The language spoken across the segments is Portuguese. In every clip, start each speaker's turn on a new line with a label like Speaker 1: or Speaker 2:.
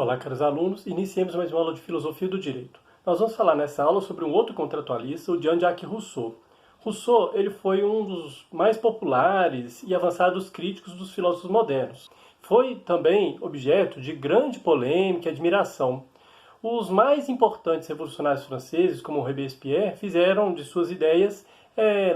Speaker 1: Olá, caros alunos, iniciemos mais uma aula de Filosofia do Direito. Nós vamos falar nessa aula sobre um outro contratualista, o Jean-Jacques Rousseau. Rousseau ele foi um dos mais populares e avançados críticos dos filósofos modernos. Foi também objeto de grande polêmica e admiração. Os mais importantes revolucionários franceses, como Robespierre, fizeram de suas ideias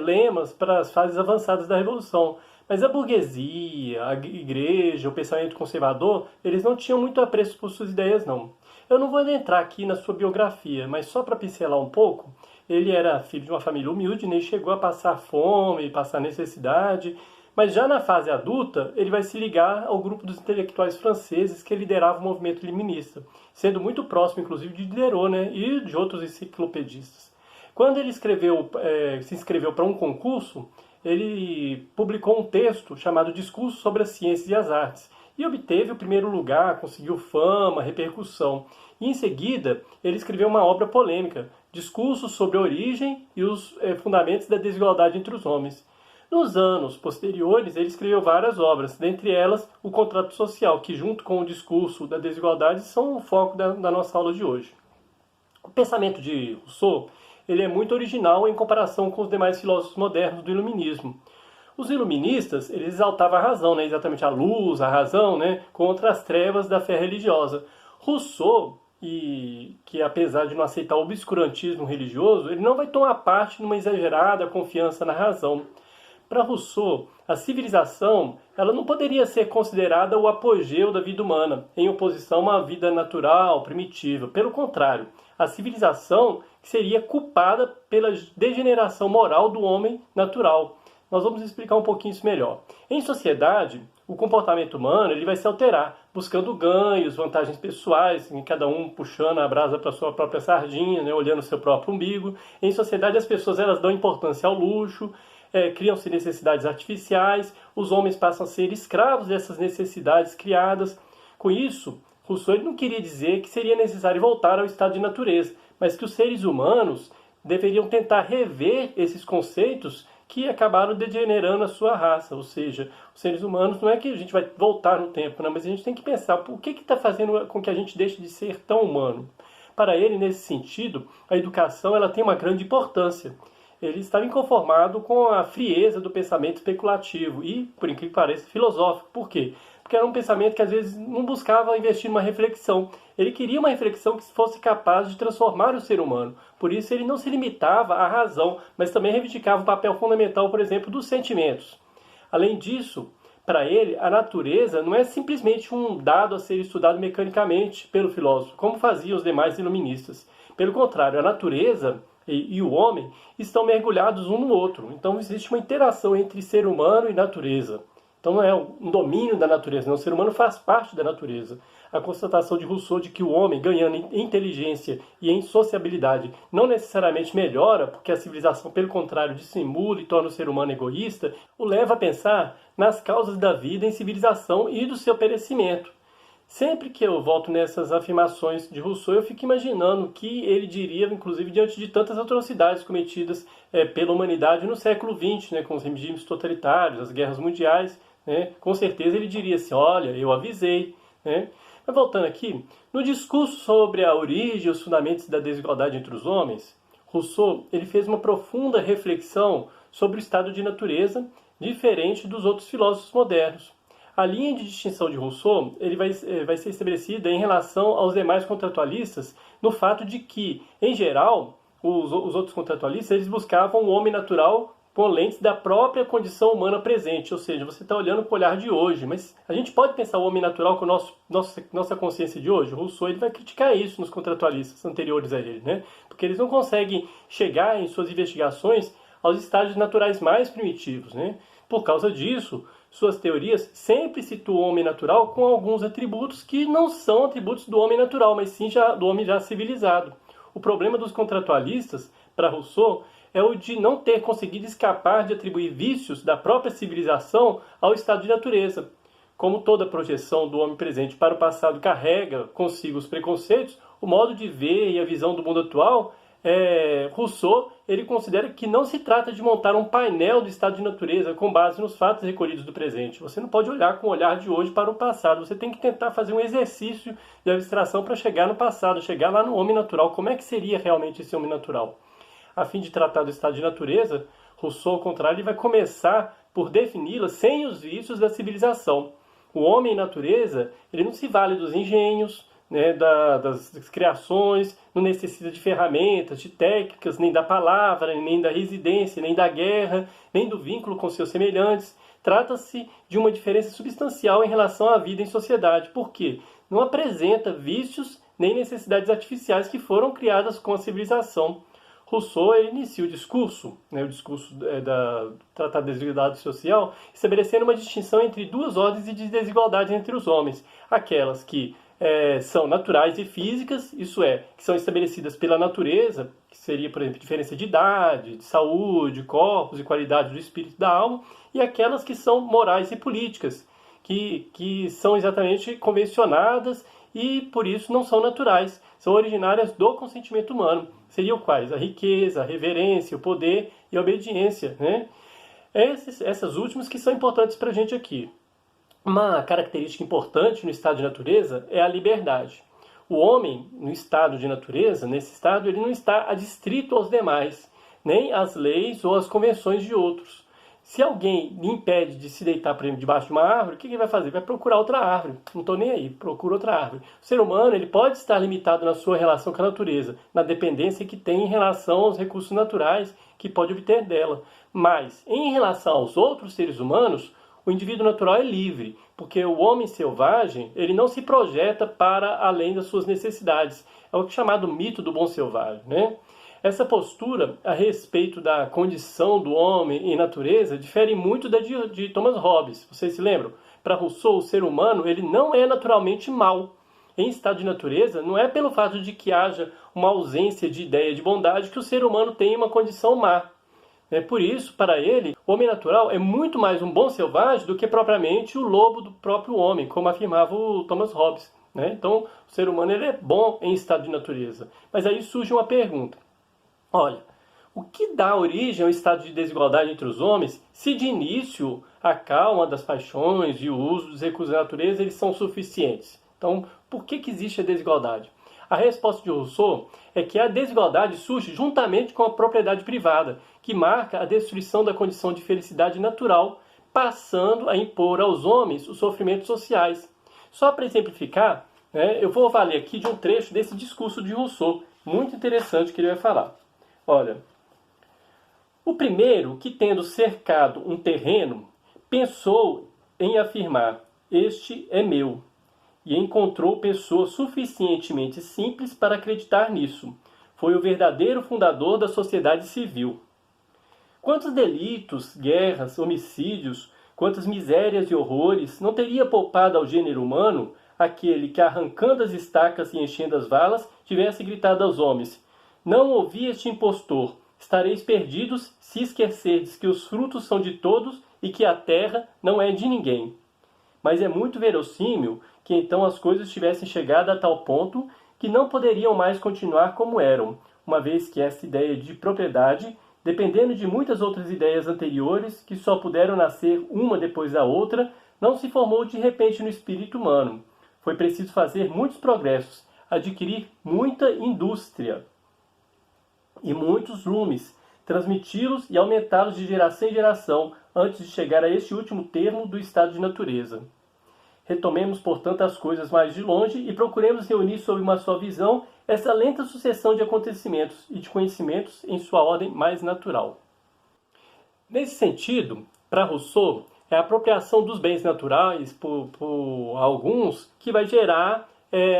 Speaker 1: lemas para as fases avançadas da Revolução. Mas a burguesia, a igreja, o pensamento conservador, eles não tinham muito apreço por suas ideias, não. Eu não vou adentrar aqui na sua biografia, mas só para pincelar um pouco, ele era filho de uma família humilde, né, e chegou a passar fome, passar necessidade, mas já na fase adulta, ele vai se ligar ao grupo dos intelectuais franceses que liderava o movimento iluminista, sendo muito próximo, inclusive, de Diderot, né, e de outros enciclopedistas. Quando ele se inscreveu para um concurso, ele publicou um texto chamado Discurso sobre as Ciências e as Artes e obteve o primeiro lugar, conseguiu fama, repercussão. E em seguida, ele escreveu uma obra polêmica, Discurso sobre a Origem e os Fundamentos da Desigualdade entre os Homens. Nos anos posteriores, ele escreveu várias obras, dentre elas o Contrato Social, que junto com o Discurso da Desigualdade são o foco da nossa aula de hoje. O pensamento de Rousseau ele é muito original em comparação com os demais filósofos modernos do iluminismo. Os iluministas, eles exaltavam a razão, né? Exatamente a luz, a razão, né? Contra as trevas da fé religiosa. Rousseau, que apesar de não aceitar o obscurantismo religioso, ele não vai tomar parte numa exagerada confiança na razão. Para Rousseau, a civilização ela não poderia ser considerada o apogeu da vida humana, em oposição a uma vida natural, primitiva. Pelo contrário, a civilização seria culpada pela degeneração moral do homem natural. Nós vamos explicar um pouquinho isso melhor. Em sociedade, o comportamento humano ele vai se alterar, buscando ganhos, vantagens pessoais, em cada um puxando a brasa para sua própria sardinha, né, olhando o seu próprio umbigo. Em sociedade, as pessoas elas dão importância ao luxo, criam-se necessidades artificiais, os homens passam a ser escravos dessas necessidades criadas. Com isso, Rousseau ele não queria dizer que seria necessário voltar ao estado de natureza, mas que os seres humanos deveriam tentar rever esses conceitos que acabaram degenerando a sua raça. Ou seja, os seres humanos não é que a gente vai voltar no tempo, não, mas a gente tem que pensar o que está fazendo com que a gente deixe de ser tão humano. Para ele, nesse sentido, a educação ela tem uma grande importância. Ele estava inconformado com a frieza do pensamento especulativo e, por incrível que pareça, filosófico. Por quê? Porque era um pensamento que às vezes não buscava investir numa reflexão. Ele queria uma reflexão que fosse capaz de transformar o ser humano. Por isso ele não se limitava à razão, mas também reivindicava o papel fundamental, por exemplo, dos sentimentos. Além disso, para ele, a natureza não é simplesmente um dado a ser estudado mecanicamente pelo filósofo, como faziam os demais iluministas. Pelo contrário, a natureza e o homem estão mergulhados um no outro. Então existe uma interação entre ser humano e natureza. Então não é um domínio da natureza, não. O ser humano faz parte da natureza. A constatação de Rousseau de que o homem, ganhando em inteligência e em sociabilidade, não necessariamente melhora, porque a civilização, pelo contrário, dissimula e torna o ser humano egoísta, o leva a pensar nas causas da vida em civilização e do seu perecimento. Sempre que eu volto nessas afirmações de Rousseau, eu fico imaginando o que ele diria, inclusive, diante de tantas atrocidades cometidas pela humanidade no século XX, né, com os regimes totalitários, as guerras mundiais. Né? Com certeza ele diria assim, olha, eu avisei. Né? Mas voltando aqui, no discurso sobre a origem e os fundamentos da desigualdade entre os homens, Rousseau ele fez uma profunda reflexão sobre o estado de natureza, diferente dos outros filósofos modernos. A linha de distinção de Rousseau ele vai ser estabelecida em relação aos demais contratualistas no fato de que, em geral, os outros contratualistas eles buscavam o homem natural com lentes da própria condição humana presente. Ou seja, você está olhando com o olhar de hoje, mas a gente pode pensar o homem natural com nossa consciência de hoje? Rousseau ele vai criticar isso nos contratualistas anteriores a ele, né? Porque eles não conseguem chegar em suas investigações aos estágios naturais mais primitivos, né? Por causa disso, suas teorias sempre situam o homem natural com alguns atributos que não são atributos do homem natural, mas sim do homem já civilizado. O problema dos contratualistas, para Rousseau, é o de não ter conseguido escapar de atribuir vícios da própria civilização ao estado de natureza. Como toda projeção do homem presente para o passado carrega consigo os preconceitos, o modo de ver e a visão do mundo atual Rousseau ele considera que não se trata de montar um painel do estado de natureza com base nos fatos recolhidos do presente. Você não pode olhar com o olhar de hoje para o passado. Você tem que tentar fazer um exercício de abstração para chegar no passado, chegar lá no homem natural. Como é que seria realmente esse homem natural? A fim de tratar do estado de natureza, Rousseau, ao contrário, ele vai começar por defini-la sem os vícios da civilização. O homem natureza, ele não se vale dos engenhos, né, das criações, não necessita de ferramentas, de técnicas, nem da palavra, nem da residência, nem da guerra, nem do vínculo com seus semelhantes. Trata-se de uma diferença substancial em relação à vida em sociedade. Por quê? Não apresenta vícios nem necessidades artificiais que foram criadas com a civilização. Rousseau inicia o discurso do Tratado de Desigualdade Social, estabelecendo uma distinção entre duas ordens de desigualdade entre os homens. Aquelas que são naturais e físicas, isso é, que são estabelecidas pela natureza, que seria, por exemplo, diferença de idade, de saúde, corpos e qualidade do espírito e da alma, e aquelas que são morais e políticas, que são exatamente convencionadas e, por isso, não são naturais, são originárias do consentimento humano. Seriam quais? A riqueza, a reverência, o poder e a obediência, né? Essas últimas que são importantes para a gente aqui. Uma característica importante no estado de natureza é a liberdade. O homem, no estado de natureza, nesse estado, ele não está adstrito aos demais, nem às leis ou às convenções de outros. Se alguém lhe impede de se deitar, por exemplo, debaixo de uma árvore, o que ele vai fazer? Vai procurar outra árvore. Não estou nem aí, procura outra árvore. O ser humano ele pode estar limitado na sua relação com a natureza, na dependência que tem em relação aos recursos naturais que pode obter dela. Mas, em relação aos outros seres humanos, o indivíduo natural é livre, porque o homem selvagem ele não se projeta para além das suas necessidades. É o chamado mito do bom selvagem, né? Essa postura a respeito da condição do homem em natureza difere muito da de Thomas Hobbes. Vocês se lembram? Para Rousseau, o ser humano ele não é naturalmente mau. Em estado de natureza, não é pelo fato de que haja uma ausência de ideia de bondade que o ser humano tem uma condição má. Por isso, para ele, o homem natural é muito mais um bom selvagem do que propriamente o lobo do próprio homem, como afirmava o Thomas Hobbes. Então, o ser humano ele é bom em estado de natureza. Mas aí surge uma pergunta. Olha, o que dá origem ao estado de desigualdade entre os homens se de início a calma das paixões e o uso dos recursos da natureza eles são suficientes? Então, por que existe a desigualdade? A resposta de Rousseau é que a desigualdade surge juntamente com a propriedade privada, que marca a destruição da condição de felicidade natural, passando a impor aos homens os sofrimentos sociais. Só para exemplificar, eu vou valer aqui de um trecho desse discurso de Rousseau, muito interessante que ele vai falar. Olha, o primeiro que, tendo cercado um terreno, pensou em afirmar, este é meu, e encontrou pessoa suficientemente simples para acreditar nisso. Foi o verdadeiro fundador da sociedade civil. Quantos delitos, guerras, homicídios, quantas misérias e horrores não teria poupado ao gênero humano aquele que, arrancando as estacas e enchendo as valas, tivesse gritado aos homens: não ouvi este impostor, estareis perdidos se esquecerdes que os frutos são de todos e que a terra não é de ninguém. Mas é muito verossímil que então as coisas tivessem chegado a tal ponto que não poderiam mais continuar como eram, uma vez que esta ideia de propriedade, dependendo de muitas outras ideias anteriores que só puderam nascer uma depois da outra, não se formou de repente no espírito humano. Foi preciso fazer muitos progressos, adquirir muita indústria e muitos lumes, transmiti-los e aumentá-los de geração em geração, antes de chegar a este último termo do estado de natureza. Retomemos, portanto, as coisas mais de longe e procuremos reunir sob uma só visão essa lenta sucessão de acontecimentos e de conhecimentos em sua ordem mais natural. Nesse sentido, para Rousseau, é a apropriação dos bens naturais por alguns que vai gerar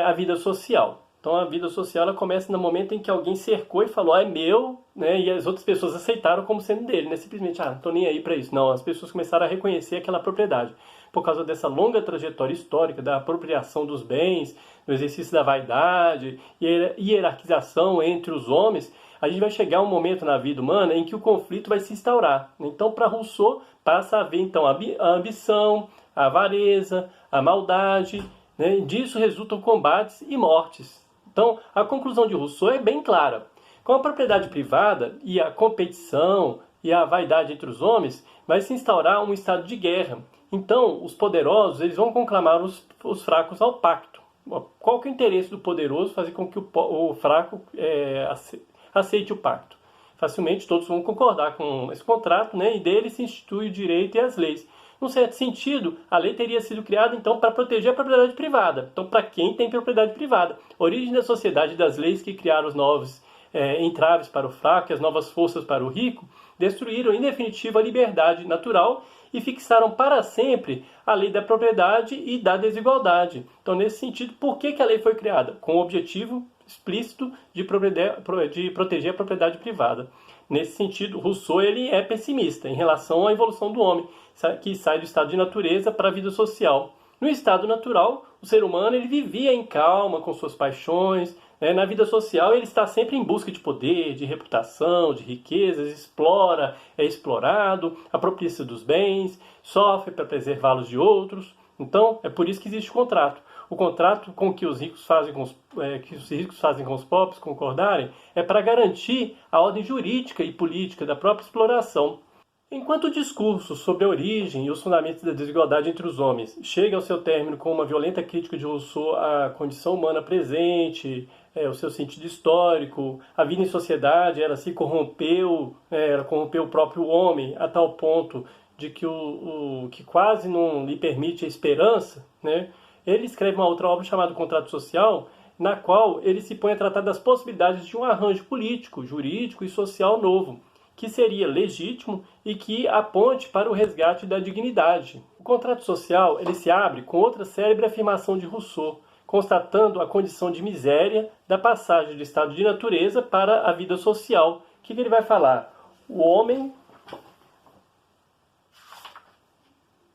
Speaker 1: a vida social. Então a vida social ela começa no momento em que alguém cercou e falou, é meu, e as outras pessoas aceitaram como sendo dele, não é simplesmente, não estou nem aí para isso. Não, as pessoas começaram a reconhecer aquela propriedade. Por causa dessa longa trajetória histórica da apropriação dos bens, do exercício da vaidade e hierarquização entre os homens, a gente vai chegar a um momento na vida humana em que o conflito vai se instaurar. Então, para Rousseau, passa a haver então, a ambição, a avareza, a maldade, disso resultam combates e mortes. Então, a conclusão de Rousseau é bem clara. Com a propriedade privada e a competição e a vaidade entre os homens, vai se instaurar um estado de guerra. Então, os poderosos eles vão conclamar os fracos ao pacto. Qual que é o interesse do poderoso? Fazer com que o fraco aceite o pacto. Facilmente todos vão concordar com esse contrato, né? E dele se institui o direito e as leis. Num certo sentido, a lei teria sido criada, então, para proteger a propriedade privada. Então, para quem tem propriedade privada. A origem da sociedade e das leis que criaram os novos entraves para o fraco e as novas forças para o rico, destruíram, em definitiva, a liberdade natural e fixaram para sempre a lei da propriedade e da desigualdade. Então, nesse sentido, por que a lei foi criada? Com o objetivo explícito de proteger a propriedade privada. Nesse sentido, Rousseau ele é pessimista em relação à evolução do homem, que sai do estado de natureza para a vida social. No estado natural, o ser humano ele vivia em calma com suas paixões. Na vida social, ele está sempre em busca de poder, de reputação, de riquezas, explora, é explorado, apropria-se dos bens, sofre para preservá-los de outros. Então, é por isso que existe o contrato. O contrato com que os ricos fazem com os pobres concordarem é para garantir a ordem jurídica e política da própria exploração. Enquanto o discurso sobre a origem e os fundamentos da desigualdade entre os homens chega ao seu término com uma violenta crítica de Rousseau à condição humana presente, o seu sentido histórico, a vida em sociedade, ela se corrompeu, ela corrompeu o próprio homem a tal ponto de que o que quase não lhe permite a esperança, né? Ele escreve uma outra obra chamada Contrato Social, na qual ele se põe a tratar das possibilidades de um arranjo político, jurídico e social novo, que seria legítimo e que aponte para o resgate da dignidade. O contrato social ele se abre com outra célebre afirmação de Rousseau, constatando a condição de miséria da passagem do estado de natureza para a vida social. O que ele vai falar? O homem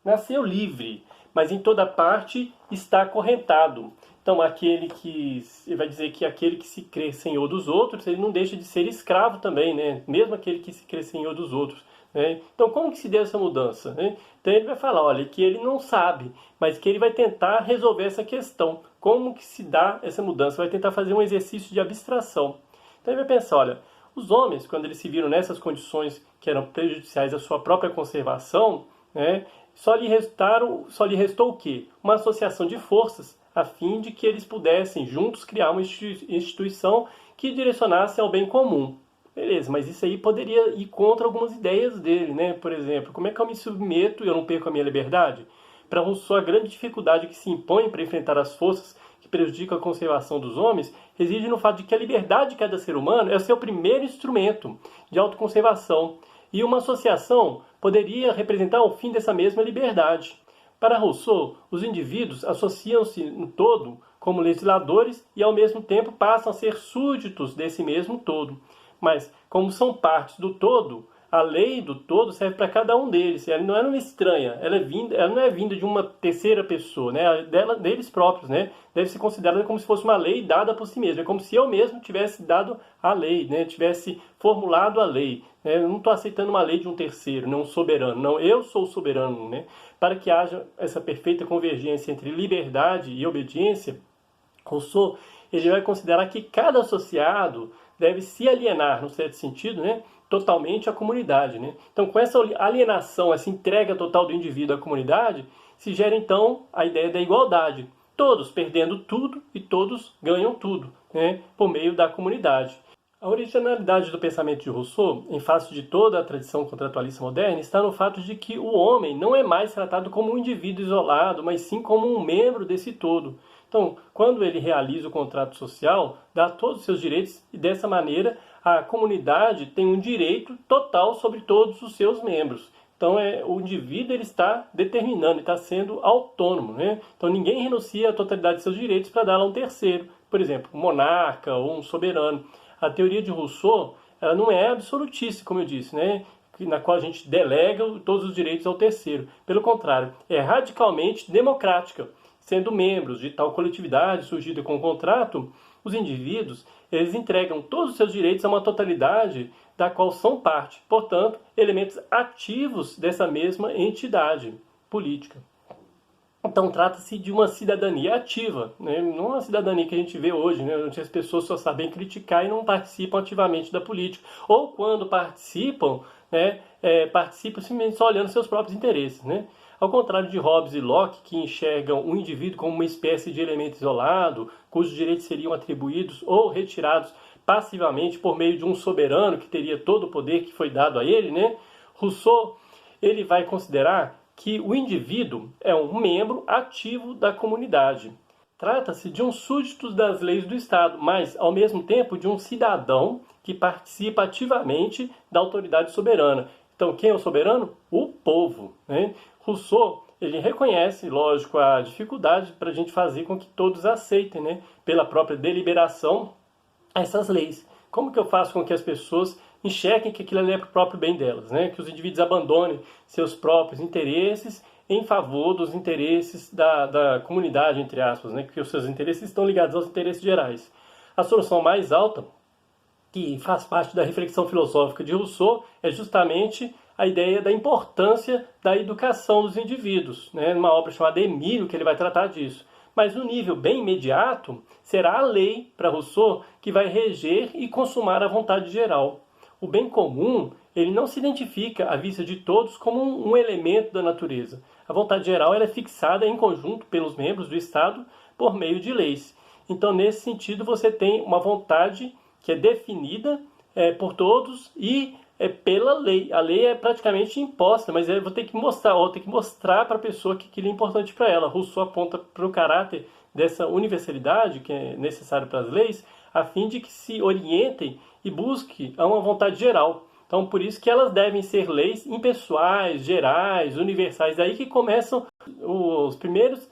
Speaker 1: nasceu livre, mas em toda parte está acorrentado. Então, ele vai dizer que aquele que se crê senhor dos outros, ele não deixa de ser escravo também, né? Mesmo aquele que se crê senhor dos outros. Né? Então, como que se deu essa mudança? Né? Então, ele vai falar, olha, que ele não sabe, mas que ele vai tentar resolver essa questão. Como que se dá essa mudança? Vai tentar fazer um exercício de abstração. Então, ele vai pensar, olha, os homens, quando eles se viram nessas condições que eram prejudiciais à sua própria conservação, né? Só lhe restou o quê? Uma associação de forças, a fim de que eles pudessem juntos criar uma instituição que direcionasse ao bem comum. Beleza, mas isso aí poderia ir contra algumas ideias dele, né? Por exemplo, como é que eu me submeto e eu não perco a minha liberdade? Para Rousseau, a grande dificuldade que se impõe para enfrentar as forças que prejudicam a conservação dos homens reside no fato de que a liberdade de cada ser humano é o seu primeiro instrumento de autoconservação. E uma associação poderia representar o fim dessa mesma liberdade. Para Rousseau, os indivíduos associam-se no todo como legisladores e ao mesmo tempo passam a ser súditos desse mesmo todo. Mas, como são partes do todo, a lei do todo serve para cada um deles. Ela não é uma estranha, ela não é vinda de uma terceira pessoa, né? Deles próprios, né? Deve ser considerada como se fosse uma lei dada por si mesmo. É como se eu mesmo tivesse dado a lei, né? Tivesse formulado a lei. Né? Eu não estou aceitando uma lei de um terceiro, não um soberano. Não, eu sou o soberano, né? Para que haja essa perfeita convergência entre liberdade e obediência, Rousseau ele vai considerar que cada associado deve se alienar, no certo sentido, né? Totalmente à comunidade. Né? Então, com essa alienação, essa entrega total do indivíduo à comunidade, se gera, então, a ideia da igualdade. Todos perdendo tudo e todos ganham tudo, né? Por meio da comunidade. A originalidade do pensamento de Rousseau, em face de toda a tradição contratualista moderna, está no fato de que o homem não é mais tratado como um indivíduo isolado, mas sim como um membro desse todo. Então, quando ele realiza o contrato social, dá todos os seus direitos e, dessa maneira, a comunidade tem um direito total sobre todos os seus membros. Então, o indivíduo ele está determinando, está sendo autônomo. Né? Então, ninguém renuncia à totalidade de seus direitos para dar a um terceiro. Por exemplo, um monarca ou um soberano. A teoria de Rousseau ela não é absolutista, como eu disse, né? Na qual a gente delega todos os direitos ao terceiro. Pelo contrário, é radicalmente democrática. Sendo membros de tal coletividade surgida com o contrato, os indivíduos eles entregam todos os seus direitos a uma totalidade da qual são parte, portanto, elementos ativos dessa mesma entidade política. Então trata-se de uma cidadania ativa, né? Não uma cidadania que a gente vê hoje, né? Onde as pessoas só sabem criticar e não participam ativamente da política. Ou quando participam, né, participam simplesmente só olhando seus próprios interesses, né? Ao contrário de Hobbes e Locke, que enxergam o indivíduo como uma espécie de elemento isolado, cujos direitos seriam atribuídos ou retirados passivamente por meio de um soberano que teria todo o poder que foi dado a ele, né? Rousseau, ele vai considerar que o indivíduo é um membro ativo da comunidade. Trata-se de um súdito das leis do Estado, mas, ao mesmo tempo, de um cidadão que participa ativamente da autoridade soberana. Então, quem é o soberano? O povo, né? Rousseau, ele reconhece, lógico, a dificuldade para a gente fazer com que todos aceitem, né, pela própria deliberação, essas leis. Como que eu faço com que as pessoas enxerguem que aquilo ali é para o próprio bem delas, né? Que os indivíduos abandonem seus próprios interesses em favor dos interesses da comunidade, entre aspas, né? Que os seus interesses estão ligados aos interesses gerais. A solução mais alta, que faz parte da reflexão filosófica de Rousseau, é justamente a ideia da importância da educação dos indivíduos, né? Numa obra chamada Emílio, que ele vai tratar disso. Mas no nível bem imediato, será a lei, para Rousseau, que vai reger e consumar a vontade geral. O bem comum, ele não se identifica à vista de todos como um elemento da natureza. A vontade geral ela é fixada em conjunto pelos membros do Estado por meio de leis. Então, nesse sentido, você tem uma vontade que é definida por todos e pela lei. A lei é praticamente imposta, mas eu vou ter que mostrar para a pessoa que aquilo é importante para ela. Rousseau aponta para o caráter dessa universalidade que é necessário para as leis, a fim de que se orientem e busquem a uma vontade geral. Então, por isso que elas devem ser leis impessoais, gerais, universais. Daí que começam os primeiros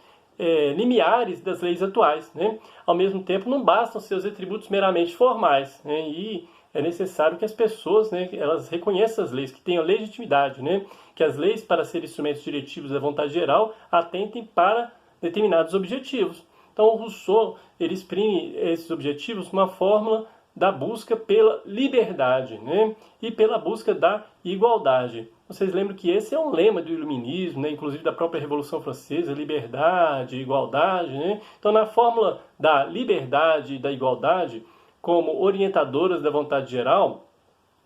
Speaker 1: limiares das leis atuais, né? Ao mesmo tempo, não bastam seus atributos meramente formais, né? E é necessário que as pessoas, né, elas reconheçam as leis, que tenham legitimidade, né? Que as leis, para serem instrumentos diretivos da vontade geral, atentem para determinados objetivos. Então, o Rousseau ele exprime esses objetivos numa fórmula da busca pela liberdade, né? E pela busca da igualdade. Vocês lembram que esse é um lema do iluminismo, né? Inclusive da própria Revolução Francesa, liberdade, igualdade, né? Então, na fórmula da liberdade e da igualdade, como orientadoras da vontade geral,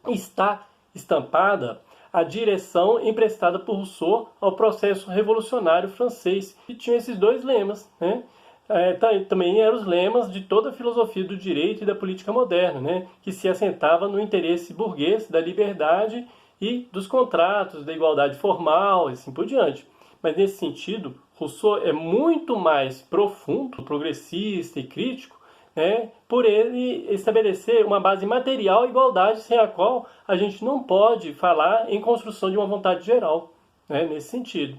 Speaker 1: está estampada a direção emprestada por Rousseau ao processo revolucionário francês, que tinha esses dois lemas, né? Também eram os lemas de toda a filosofia do direito e da política moderna, né? Que se assentava no interesse burguês da liberdade e dos contratos, da igualdade formal e assim por diante. Mas nesse sentido, Rousseau é muito mais profundo, progressista e crítico, né, por ele estabelecer uma base material à igualdade, sem a qual a gente não pode falar em construção de uma vontade geral, né, nesse sentido.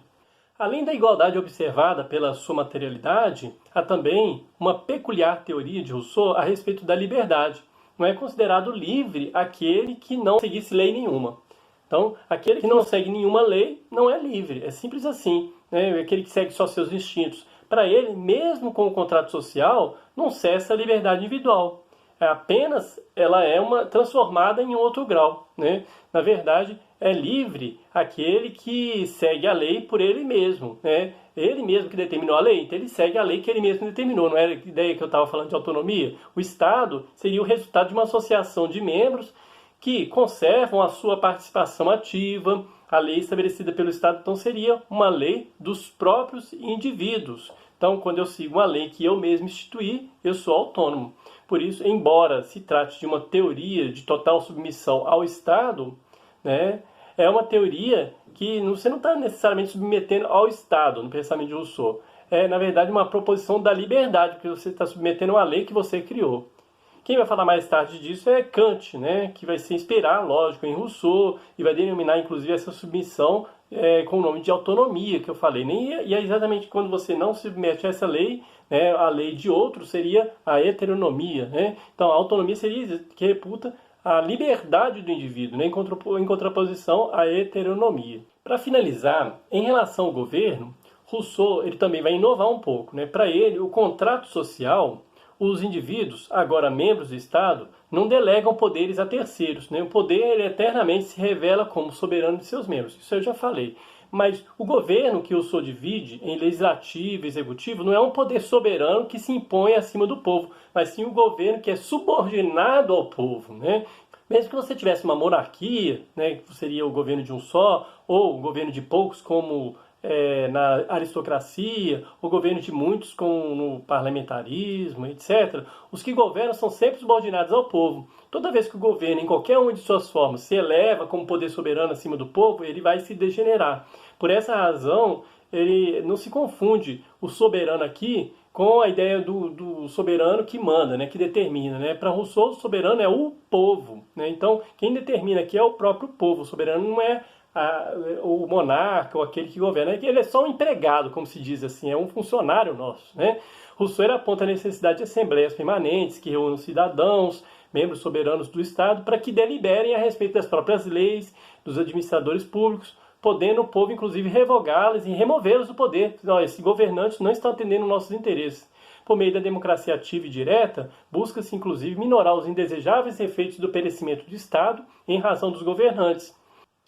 Speaker 1: Além da igualdade observada pela sua materialidade, há também uma peculiar teoria de Rousseau a respeito da liberdade. Não é considerado livre aquele que não seguisse lei nenhuma. Então, aquele que não segue nenhuma lei não é livre, é simples assim, né? Aquele que segue só seus instintos. Para ele, mesmo com o contrato social, não cessa a liberdade individual. Apenas ela é transformada em outro grau, né? Na verdade, é livre aquele que segue a lei por ele mesmo, né? Ele mesmo que determinou a lei, então ele segue a lei que ele mesmo determinou. Não era a ideia que eu estava falando de autonomia? O Estado seria o resultado de uma associação de membros que conservam a sua participação ativa. A lei estabelecida pelo Estado, então, seria uma lei dos próprios indivíduos. Então, quando eu sigo uma lei que eu mesmo instituí, eu sou autônomo. Por isso, embora se trate de uma teoria de total submissão ao Estado, né, é uma teoria que você não está necessariamente submetendo ao Estado, no pensamento de Rousseau. É, na verdade, uma proposição da liberdade, porque você está submetendo a lei que você criou. Quem vai falar mais tarde disso é Kant, né, que vai se inspirar, lógico, em Rousseau e vai denominar, inclusive, essa submissão com o nome de autonomia, que eu falei. E é exatamente quando você não se submete a essa lei, né, a lei de outro seria a heteronomia. Né? Então, a autonomia seria que reputa a liberdade do indivíduo, né, em contraposição à heteronomia. Para finalizar, em relação ao governo, Rousseau ele também vai inovar um pouco. Né? Para ele, o contrato social, os indivíduos, agora membros do Estado, não delegam poderes a terceiros. Né? O poder ele eternamente se revela como soberano de seus membros. Isso eu já falei. Mas o governo que Rousseau divide em legislativo e executivo não é um poder soberano que se impõe acima do povo, mas sim um governo que é subordinado ao povo, né? Mesmo que você tivesse uma monarquia, né, que seria o governo de um só, ou o governo de poucos, como na aristocracia, o governo de muitos, como no parlamentarismo, etc., os que governam são sempre subordinados ao povo. Toda vez que o governo, em qualquer uma de suas formas, se eleva como poder soberano acima do povo, ele vai se degenerar. Por essa razão, ele não se confunde o soberano aqui com a ideia do soberano que manda, né, que determina. Né? Para Rousseau, o soberano é o povo. Né? Então, quem determina aqui é o próprio povo. O soberano não é o monarca ou aquele que governa. Ele é só um empregado, como se diz assim, é um funcionário nosso. Né? Rousseau aponta a necessidade de assembleias permanentes que reúnam cidadãos, membros soberanos do Estado, para que deliberem a respeito das próprias leis, dos administradores públicos, podendo o povo, inclusive, revogá-las e removê-los do poder. Esses governantes não estão atendendo nossos interesses. Por meio da democracia ativa e direta, busca-se, inclusive, minorar os indesejáveis efeitos do perecimento do Estado em razão dos governantes.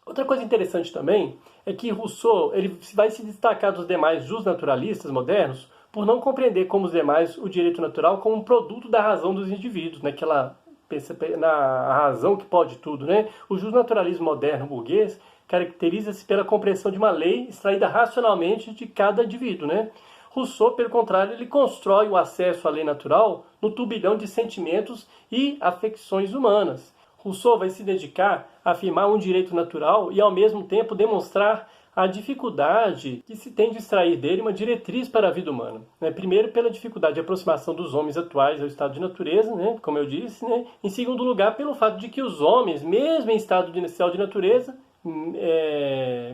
Speaker 1: Outra coisa interessante também é que Rousseau ele vai se destacar dos demais justnaturalistas modernos por não compreender como os demais o direito natural como um produto da razão dos indivíduos, né? Na razão que pode tudo. Né? O justnaturalismo moderno burguês caracteriza-se pela compreensão de uma lei extraída racionalmente de cada indivíduo. Né? Rousseau, pelo contrário, ele constrói o acesso à lei natural no turbilhão de sentimentos e afecções humanas. Rousseau vai se dedicar a afirmar um direito natural e, ao mesmo tempo, demonstrar a dificuldade que se tem de extrair dele uma diretriz para a vida humana. Né? Primeiro, pela dificuldade de aproximação dos homens atuais ao estado de natureza, né? Como eu disse. Né? Em segundo lugar, pelo fato de que os homens, mesmo em estado inicial de natureza,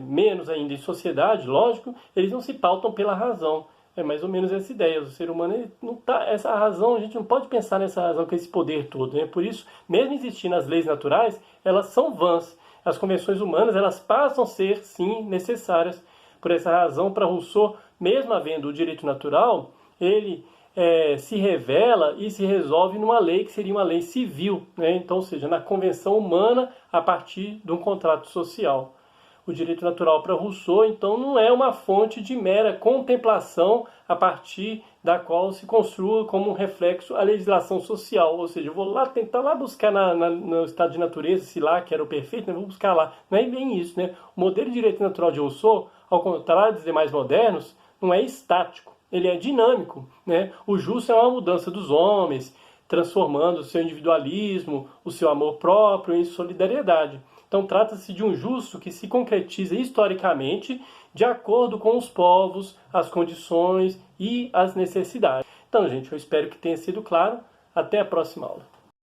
Speaker 1: menos ainda em sociedade, lógico, eles não se pautam pela razão. É mais ou menos essa ideia. O ser humano ele não tá, essa razão, a gente não pode pensar nessa razão com esse poder todo. Né? Por isso, mesmo existindo as leis naturais, elas são vãs. As convenções humanas elas passam a ser, sim, necessárias. Por essa razão, para Rousseau, mesmo havendo o direito natural, ele se revela e se resolve numa lei que seria uma lei civil. Né? Então, ou seja, na convenção humana a partir de um contrato social. O direito natural para Rousseau, então, não é uma fonte de mera contemplação a partir da qual se construa como um reflexo a legislação social. Ou seja, eu vou lá tentar lá buscar no estado de natureza, se lá que era o perfeito, né? Vou buscar lá. Não é bem isso, né? O modelo de direito natural de Rousseau, ao contrário dos demais modernos, não é estático, ele é dinâmico. Né? O justo é uma mudança dos homens, transformando o seu individualismo, o seu amor próprio em solidariedade. Então trata-se de um justo que se concretiza historicamente de acordo com os povos, as condições e as necessidades. Então, gente, eu espero que tenha sido claro. Até a próxima aula.